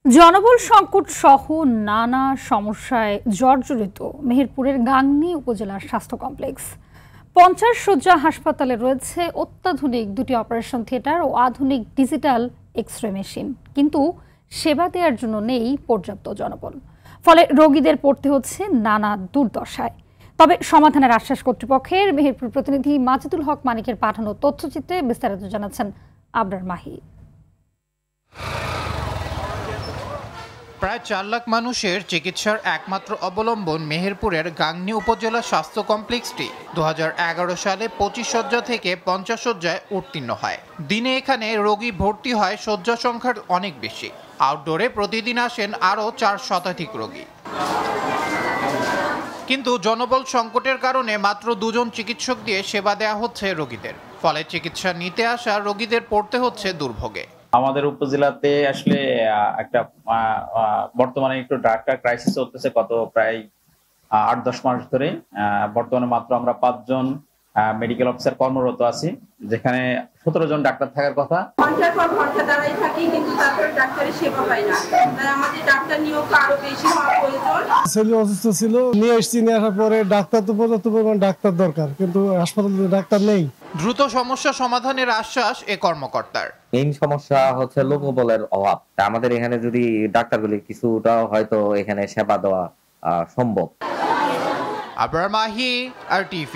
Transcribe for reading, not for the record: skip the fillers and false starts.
জনবল সংকট সহ নানা সমস্যায় জর্জরিত মেহেরপুরের গাংনী উপজেলার স্বাস্থ্য কমপ্লেক্স। 50 শয্যা হাসপাতালে রয়েছে অত্যাধুনিক দুটি অপারেশন থিয়েটার ও আধুনিক ডিজিটাল এক্স-রে মেশিন, কিন্তু সেবা দেওয়ার জন্য নেই পর্যাপ্ত জনবল। ফলে রোগীদের পড়তে হচ্ছে নানা দুর্দশায়। তবে সমাধানের আশ্বাস কর্তৃপক্ষের। মেহেরপুর প্রতিনিধি মাজিদুল হক মানিকের পাঠানো তথ্যচিত্রে বিস্তারিত জানাচ্ছেন আবরার মাহি। প্রায় 4 লাখ মানুষের চিকিৎসার একমাত্র অবলম্বন মেহেরপুরের গাংনী উপজেলা স্বাস্থ্য কমপ্লেক্সটি 2011 সালে 25 শয্যা থেকে 50 শয্যায় উত্তীর্ণ হয়। দিনে এখানে রোগী ভর্তি হয় শয্যা সংখ্যার অনেক বেশি। আউটডোরে প্রতিদিন আসেন আরও 4 শতাধিক রোগী। কিন্তু জনবল সংকটের কারণে মাত্র 2 জন চিকিৎসক দিয়ে সেবা দেওয়া হচ্ছে রোগীদের। ফলে চিকিৎসা নিতে আসা রোগীদের পড়তে হচ্ছে দুর্ভোগে। আমাদের উপজেলাতে আসলে একটা বর্তমানে একটু ডাক্তার ক্রাইসিস চলতেছে গত প্রায় 8-10 মাস ধরে। বর্তমানে মাত্র আমরা 5 জন মেডিকেল অফিসার কর্মরত আছি, যেখানে 17 জন ডাক্তার থাকার কথা। ঘন্টার পর ঘন্টা দাঁড়াই থাকি, কিন্তু তারপর ডাক্তারের সেবা পাই না। তাই আমাদের ডাক্তার নিয়োগ আরো বেশি হওয়া প্রয়োজন। ছেলে অসুস্থ ছিল, নিয়ে আসার পরে ডাক্তার তো পর্যাপ্ত পরিমাণ ডাক্তার দরকার, কিন্তু হাসপাতালে ডাক্তার নেই। দ্রুত সমস্যা সমাধানের আশ্বাস এ কর্মকর্তার। মেইন সমস্যা হচ্ছে লোকবলের অভাব। আমাদের এখানে যদি ডাক্তারগুলি কিছুটা হয়তো এখানে সেবা দেওয়া সম্ভব। আবরার মাহি, RTV।